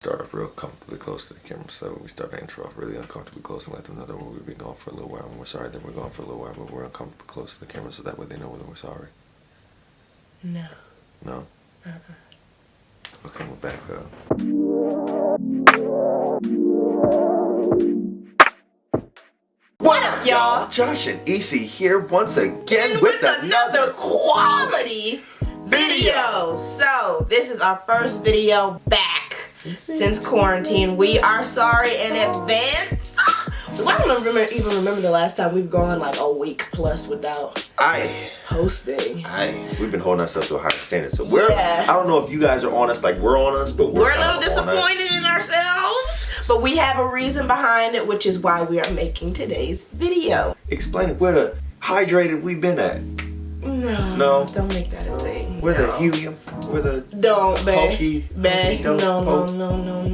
Start off real comfortably close to the camera, so we start the intro off really uncomfortably close and let them know that we've been gone for a little while and we're sorry that we're gone for a little while, but we're uncomfortably close to the camera so that way they know that we're sorry. No. No? Okay, we're back up. What up, y'all? Josh and Isi here once again with another quality video. So, this is our first video back since quarantine. We are sorry in advance. I don't even remember the last time we've gone like a week plus without hosting. We've been holding ourselves to a higher standard. So I don't know if you guys are on us like we're on us, but we're a little disappointed in ourselves. But we have a reason behind it, which is why we are making today's video. Explain where the hydrated we've been at. No, don't make that a thing. We're the helium. We're the babe.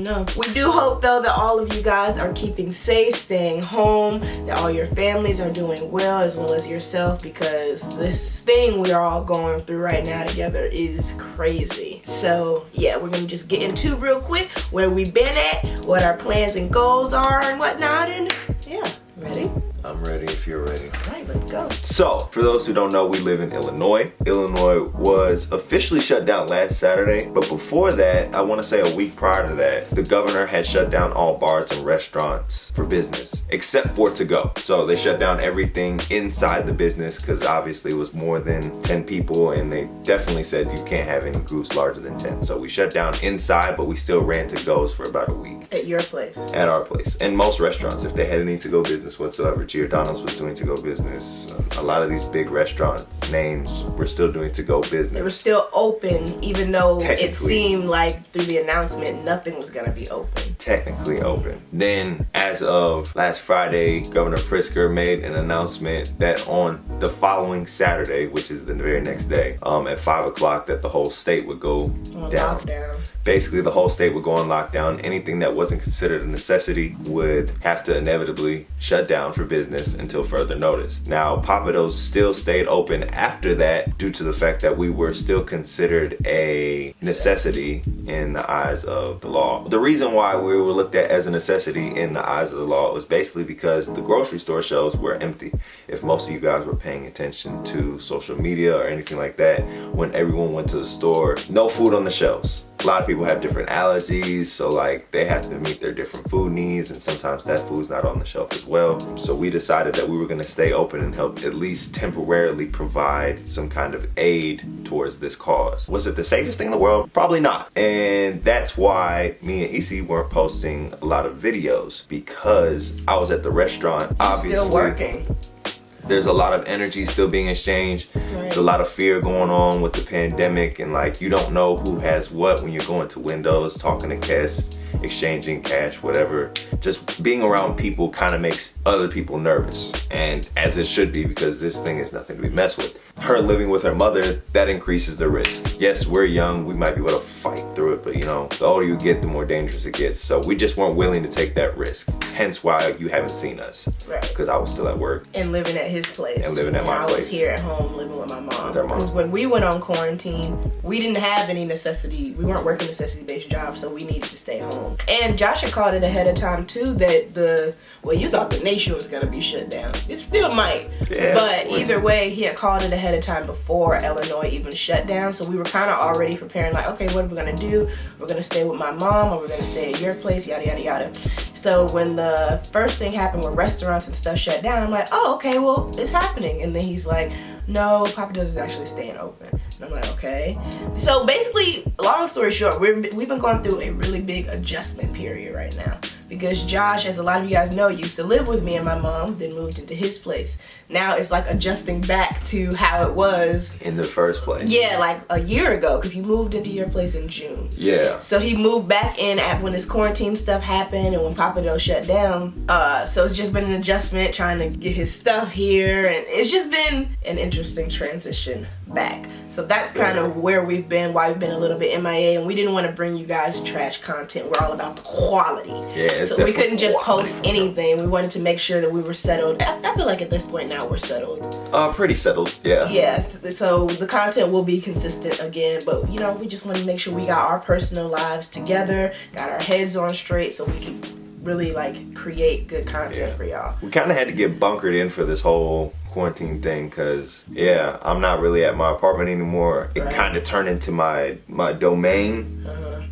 No. We do hope though that all of you guys are keeping safe, staying home, that all your families are doing well as yourself, because this thing we are all going through right now together is crazy. So yeah, we're gonna just get into real quick where we've been at, what our plans and goals are and whatnot, and yeah, ready? I'm ready if you're ready. Alright, let's go. So, for those who don't know, we live in Illinois. Illinois was officially shut down last Saturday, but before that, I want to say a week prior to that, the governor had shut down all bars and restaurants for business, except for to go. So they shut down everything inside the business because obviously it was more than 10 people, and they definitely said you can't have any groups larger than 10. So we shut down inside, but we still ran to goes for about a week. At your place? At our place. And most restaurants, if they had any to go business whatsoever, Giordano's was doing to go business. A lot of these big restaurant names were still doing to go business. They were still open, even though it seemed like through the announcement nothing was gonna be open. Technically open. Then, as of last Friday, Governor Pritzker made an announcement that on the following Saturday, which is the very next day, at 5 o'clock, that the whole state would go down. Lockdown. Basically, the whole state would go on lockdown. Anything that wasn't considered a necessity would have to inevitably shut down for business until further notice. Now, Pappadeaux's still stayed open after that due to the fact that we were still considered a necessity in the eyes of the law. The reason why we were looked at as a necessity in the eyes of the law was basically because the grocery store shelves were empty. If most of you guys were paying attention to social media or anything like that, when everyone went to the store, no food on the shelves. A lot of people have different allergies, so like they have to meet their different food needs, and sometimes that food's not on the shelf as well. So we decided that we were gonna stay open and help at least temporarily provide some kind of aid towards this cause. Was it the safest thing in the world? Probably not. And that's why me and Isi weren't posting a lot of videos, because I was at the restaurant, obviously. Still working. There's a lot of energy still being exchanged. Right. There's a lot of fear going on with the pandemic, and like you don't know who has what when you're going to windows, talking to guests, exchanging cash, whatever. Just being around people kind of makes other people nervous, and as it should be, because this thing is nothing to be messed with. Her living with her mother, that increases the risk. Yes, we're young, we might be able to fight through it, but you know, the older you get, the more dangerous it gets. So we just weren't willing to take that risk. Hence why you haven't seen us. Right. Because I was still at work. And living at his place. And living at my place. I was here at home living with my mom. Because when we went on quarantine, we didn't have any necessity. We weren't working necessity-based jobs, so we needed to stay home. And Josh had called it ahead of time too that you thought the nation was gonna be shut down. It still might. Yeah, but either way, he had called it ahead of time before Illinois even shut down. So we were kind of already preparing, like, okay, what are we gonna do? We're gonna stay with my mom, or we're gonna stay at your place, yada yada yada. So when the first thing happened where restaurants and stuff shut down, I'm like, oh, okay, well, it's happening. And then he's like, no, Pappadeaux's is actually staying open. And I'm like, okay. So basically, long story short, we've been going through a really big adjustment period right now. Because Josh, as a lot of you guys know, used to live with me and my mom, then moved into his place. Now it's like adjusting back to how it was in the first place. Yeah, like a year ago, because you moved into your place in June. Yeah. So he moved back in when this quarantine stuff happened and when Pappadeaux shut down. So it's just been an adjustment, trying to get his stuff here, and it's just been an interesting transition back. So that's kind of where we've been, why we've been a little bit MIA, and we didn't want to bring you guys trash content. We're all about the quality. Yeah, so we couldn't just post anything. We wanted to make sure that we were settled. I feel like at this point now we're settled. Pretty settled, yeah. Yeah, so the content will be consistent again, but you know, we just want to make sure we got our personal lives together, got our heads on straight, so we can really like create good content for y'all. We kind of had to get bunkered in for this whole quarantine thing because I'm not really at my apartment anymore. It kind of turned into my domain,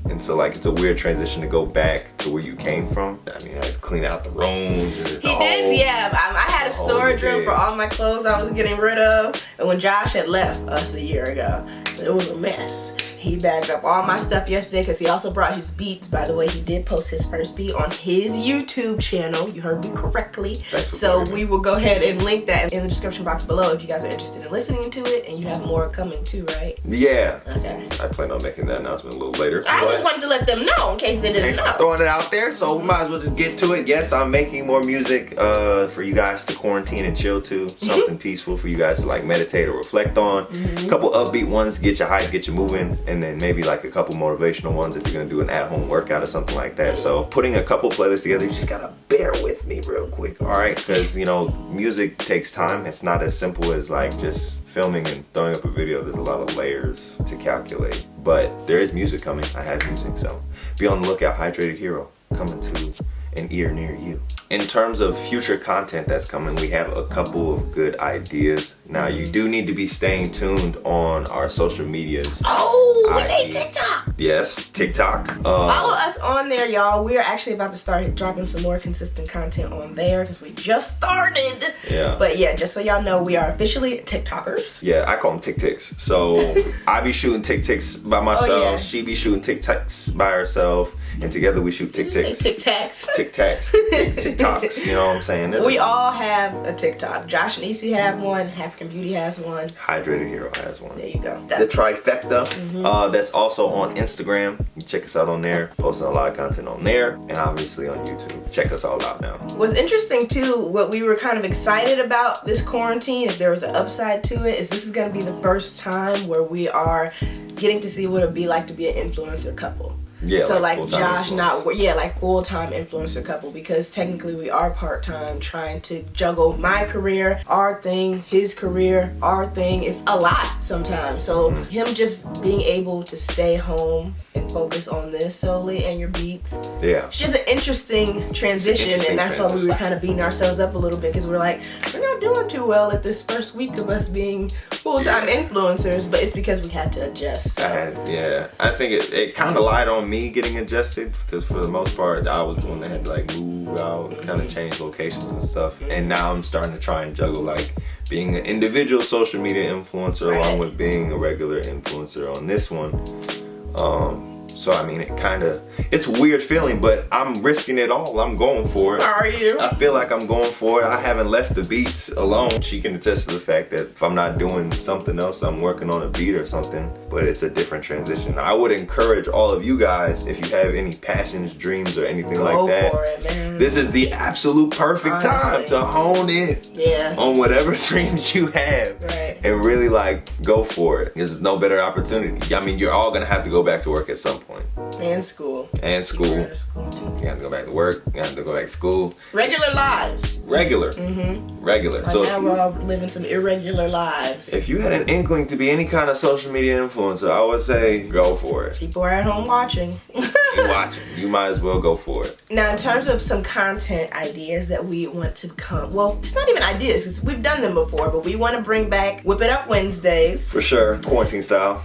and so like it's a weird transition to go back to where you came from. I mean, I had to clean out the rooms. I had a storage room for all my clothes I was getting rid of, and when Josh had left us a year ago, so it was a mess. He bagged up all my stuff yesterday because he also brought his beats. By the way, he did post his first beat on his YouTube channel. You heard me correctly. So we will go ahead and link that in the description box below if you guys are interested in listening to it, and you have more coming too, right? Yeah. Okay. I plan on making that announcement a little later. I just wanted to let them know in case they didn't know. Throwing it out there, so we might as well just get to it. Yes, I'm making more music for you guys to quarantine and chill to. Something peaceful for you guys to like meditate or reflect on. A couple upbeat ones, get you hyped, get you moving. And then maybe like a couple motivational ones if you're gonna do an at-home workout or something like that. So putting a couple playlists together, you just gotta bear with me real quick, all right? Because you know, music takes time. It's not as simple as like just filming and throwing up a video. There's a lot of layers to calculate. But there is music coming. I have music, so be on the lookout. Hydrated Hero coming to an ear near you. In terms of future content that's coming, we have a couple of good ideas. Now, you do need to be staying tuned on our social medias. Oh, we made TikTok. Yes, TikTok. Follow us on there, y'all. We're actually about to start dropping some more consistent content on there because we just started. Yeah. But yeah, just so y'all know, we are officially TikTokers. Yeah, I call them Tik-Tiks. So I be shooting Tik-Tiks by myself. She be shooting TikToks by herself. And together we shoot Tik-Tiks. Tic-Tacs. Tic-Tacs. TikToks. You know what I'm saying? We all have a TikTok. Josh and Isi have one. African Beauty has one. Hydrated Hero has one. There you go. The trifecta. That's also on Instagram. You check us out on there. Posting a lot of content on there. And obviously on YouTube. Check us all out now. What's interesting too, what we were kind of excited about this quarantine, if there was an upside to it, is this is going to be the first time where we are getting to see what it would be like to be an influencer couple. Yeah, so like Josh like full-time influencer couple, because technically we are part-time trying to juggle my career, our thing, his career, our thing. It's a lot sometimes. So him just being able to stay home and focus on this solely and your beats. Yeah. It's just an interesting transition, and that's why we were kind of beating ourselves up a little bit because we're like, we're not doing too well at this first week of us being full-time influencers, but it's because we had to adjust. So. I think it kind of lied on me getting adjusted because for the most part I was the one that had to like move out, kind of change locations and stuff, and now I'm starting to try and juggle like being an individual social media influencer along with being a regular influencer on this one. So I mean, it's a weird feeling, but I'm risking it all. I'm going for it. Are you? I feel like I'm going for it. I haven't left the beats alone. She can attest to the fact that if I'm not doing something else, I'm working on a beat or something, but it's a different transition. I would encourage all of you guys, if you have any passions, dreams, or anything like that, for it, man. This is the absolute perfect time to hone in on whatever dreams you have and really like go for it. There's no better opportunity. I mean, you're all gonna have to go back to work at some point. And school. And school. You have to go back to work. You have to go back to school. Regular lives. Regular. Right so now we're all living some irregular lives. If you had an inkling to be any kind of social media influencer, I would say go for it. People are at home watching. You're watching. You might as well go for it. Now, in terms of some content ideas that we want to come, well, it's not even ideas because we've done them before, but we want to bring back Whip It Up Wednesdays. For sure. Quarantine style.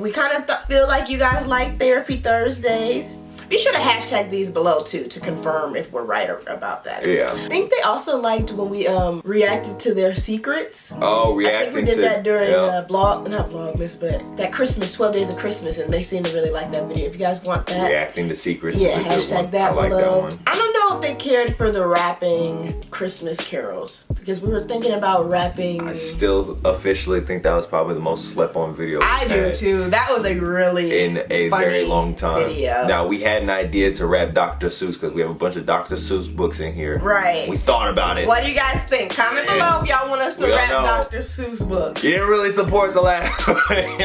We kind of feel like you guys like Therapy Thursdays. Be sure to hashtag these below too to confirm if we're right about that. Yeah. I think they also liked when we reacted to their secrets. Oh, reacting to. I think we did that during not Vlogmas, but that Christmas, 12 Days of Christmas, and they seem to really like that video. If you guys want that. Reacting to secrets. Yeah, hashtag that below. I don't know know if they cared for the rapping Christmas carols, because we were thinking about rapping. I still officially think that was probably the most slept on video. I do too. That was a really in a very long time. Video. Now we had an idea to rap Dr. Seuss because we have a bunch of Dr. Seuss books in here. Right. We thought about it. What do you guys think? Comment below if y'all want us to rap Dr. Seuss books. You didn't really support the last one.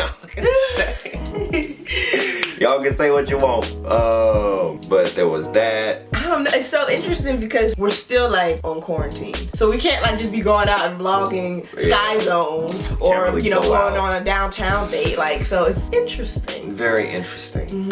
Y'all can say what you want. But there was that. It's so interesting because we're still like on quarantine, so we can't like just be going out and vlogging Sky Zone or really going on a downtown date. Like, so it's interesting. Very interesting.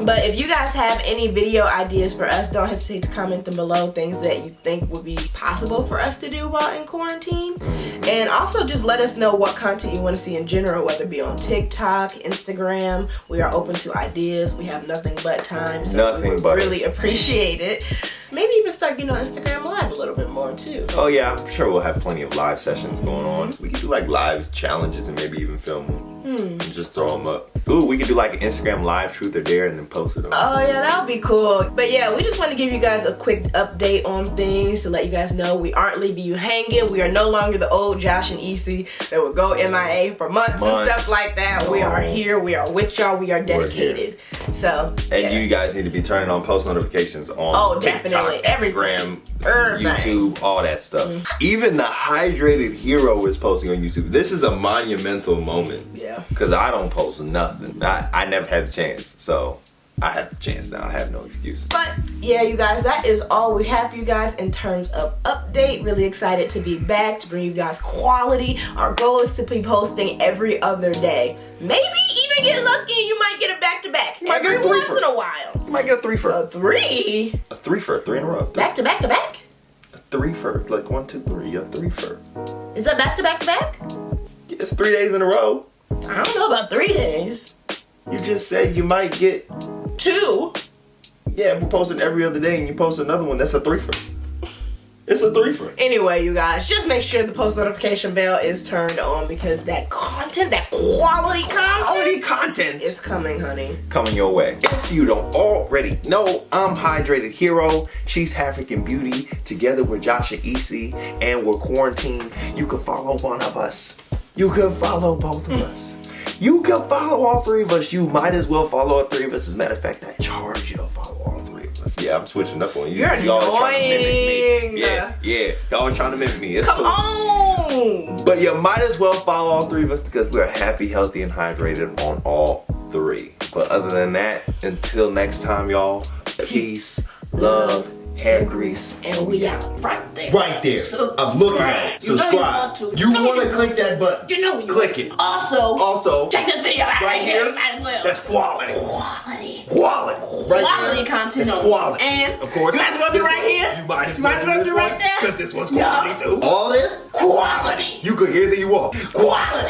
But if you guys have any video ideas for us, don't hesitate to comment them below. Things that you think would be possible for us to do while in quarantine, and also just let us know what content you want to see in general, whether it be on TikTok, Instagram. We are open to ideas. We have nothing but time, so we would really appreciate it. Maybe even start getting on Instagram Live a little bit more too. Oh yeah, I'm sure we'll have plenty of live sessions going on. We could do like live challenges and maybe even film them and just throw them up. Ooh, we could do like an Instagram Live Truth or Dare and then post it on. Oh yeah, that would be cool. But yeah, we just want to give you guys a quick update on things to let you guys know we aren't leaving you hanging. We are no longer the old Josh and Isi that would go MIA for months and stuff like that. No. We are here. We are with y'all. We are dedicated. So and you guys need to be turning on post notifications on definitely Instagram, YouTube, all that stuff. Even the Hydrated Hero is posting on YouTube. This is a monumental moment. Yeah. Because I don't post nothing. I never had the chance. So I have the chance now. I have no excuse. But yeah, you guys, that is all we have for you guys in terms of update. Really excited to be back, to bring you guys quality. Our goal is to be posting every other day. Maybe even get lucky and you might get a back-to-back every once in a while. You might get a 3-for. A 3? A 3-for, 3 in a row. Back-to-back-to-back? A 3-for, like 1, 2, 3, a 3-for. Is that back-to-back-to-back? Yeah, it's 3 days in a row. I don't know about 3 days. You just said you might get 2. Yeah, if we're posting every other day and you post another one, that's a 3-for. It's a 3-for. Anyway, you guys, just make sure the post notification bell is turned on because that content, that quality content is coming, honey. Coming your way. If you don't already know, I'm Hydrated Hero. She's African Beauty. Together we're Josh and Isi, and we're quarantined. You can follow one of us. You can follow both of us. You can follow all 3 of us. You might as well follow all 3 of us. As a matter of fact, I charge you to follow all 3 of us. Yeah, I'm switching up on you. You're always trying to mimic me. annoying. Yeah. Y'all always trying to mimic me. It's Come cool. on! But you might as well follow all 3 of us because we're happy, healthy, and hydrated on all 3. But other than that, until next time, y'all, peace, love, hair grease, and we out right there. Right there. I'm looking at it. Subscribe. You want to click that button. You know you click it. Also, check this video out right here. Might as well. That's quality. Quality. Right quality there. content. That's quality. And of course, you might as well be right here. You might as well be right there. Because this one's quality too. All this quality. You could get anything you want. Quality.